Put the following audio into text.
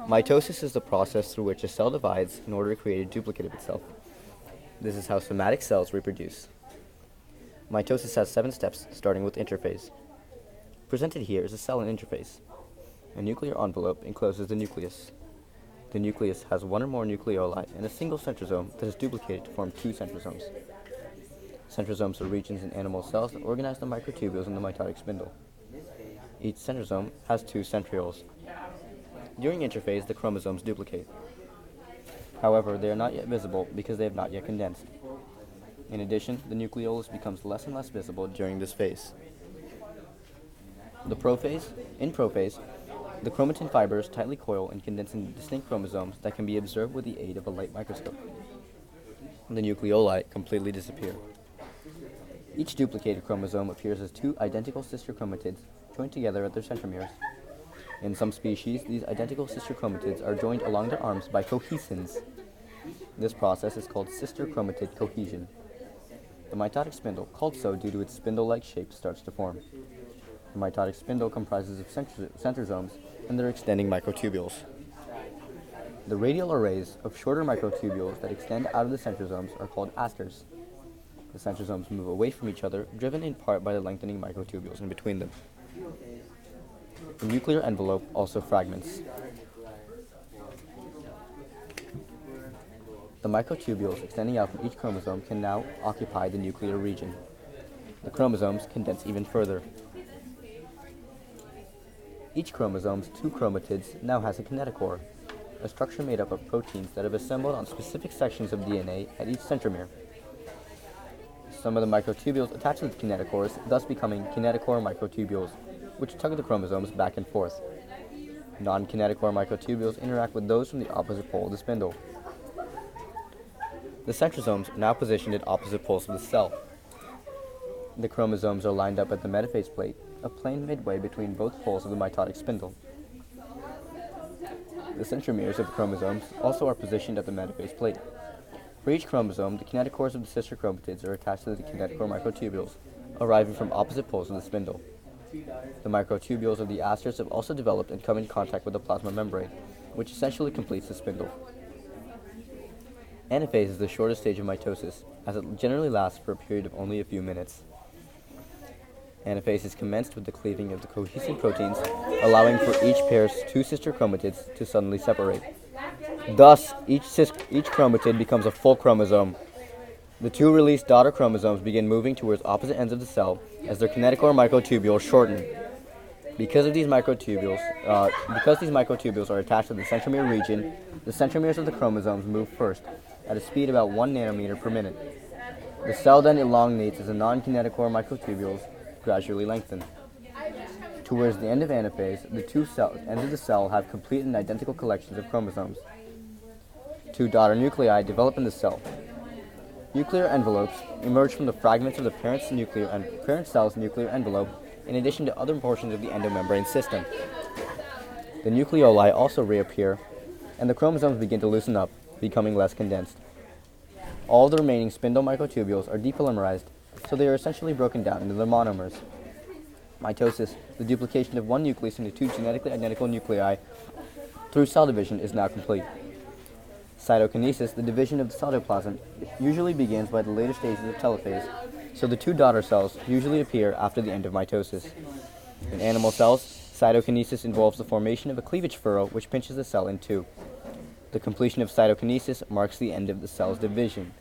Mitosis is the process through which a cell divides in order to create a duplicate of itself. This is how somatic cells reproduce. Mitosis has 7 steps, starting with interphase. Presented here is a cell in interphase. A nuclear envelope encloses the nucleus. The nucleus has one or more nucleoli and a single centrosome that is duplicated to form 2 centrosomes. Centrosomes are regions in animal cells that organize the microtubules in the mitotic spindle. Each centrosome has 2 centrioles. During interphase, the chromosomes duplicate. However, they are not yet visible because they have not yet condensed. In addition, the nucleolus becomes less and less visible during this phase. In prophase, the chromatin fibers tightly coil and condense into distinct chromosomes that can be observed with the aid of a light microscope. The nucleoli completely disappear. Each duplicated chromosome appears as 2 identical sister chromatids joined together at their centromeres. In some species, these identical sister chromatids are joined along their arms by cohesins. This process is called sister chromatid cohesion. The mitotic spindle, called so due to its spindle-like shape, starts to form. The mitotic spindle comprises of centrosomes and their extending microtubules. The radial arrays of shorter microtubules that extend out of the centrosomes are called asters. The centrosomes move away from each other, driven in part by the lengthening microtubules in between them. The nuclear envelope also fragments. The microtubules extending out from each chromosome can now occupy the nuclear region. The chromosomes condense even further. Each chromosome's 2 chromatids now has a kinetochore, a structure made up of proteins that have assembled on specific sections of DNA at each centromere. Some of the microtubules attach to the kinetochores, thus becoming kinetochore microtubules, which tug the chromosomes back and forth. Non-kinetochore microtubules interact with those from the opposite pole of the spindle. The centrosomes are now positioned at opposite poles of the cell. The chromosomes are lined up at the metaphase plate, a plane midway between both poles of the mitotic spindle. The centromeres of the chromosomes also are positioned at the metaphase plate. For each chromosome, the kinetochores of the sister chromatids are attached to the kinetochore microtubules, arriving from opposite poles of the spindle. The microtubules of the asters have also developed and come in contact with the plasma membrane, which essentially completes the spindle. Anaphase is the shortest stage of mitosis, as it generally lasts for a period of only a few minutes. Anaphase is commenced with the cleaving of the cohesin proteins, allowing for each pair's 2 sister chromatids to suddenly separate. Thus, each chromatid becomes a full chromosome. The 2 released daughter chromosomes begin moving towards opposite ends of the cell as their kinetochore microtubules shorten. Because these microtubules are attached to the centromere region, the centromeres of the chromosomes move first, at a speed about 1 nanometer per minute. The cell then elongates as the non-kinetochore microtubules gradually lengthen. Towards the end of anaphase, the 2 ends of the cell have complete and identical collections of chromosomes. 2 daughter nuclei develop in the cell. Nuclear envelopes emerge from the fragments of the parent cell's nuclear envelope, in addition to other portions of the endomembrane system. The nucleoli also reappear, and the chromosomes begin to loosen up, becoming less condensed. All the remaining spindle microtubules are depolymerized, so they are essentially broken down into their monomers. Mitosis, the duplication of one nucleus into 2 genetically identical nuclei through cell division, is now complete. Cytokinesis, the division of the cytoplasm, usually begins by the later stages of telophase, so the 2 daughter cells usually appear after the end of mitosis. In animal cells, cytokinesis involves the formation of a cleavage furrow which pinches the cell in 2. The completion of cytokinesis marks the end of the cell's division.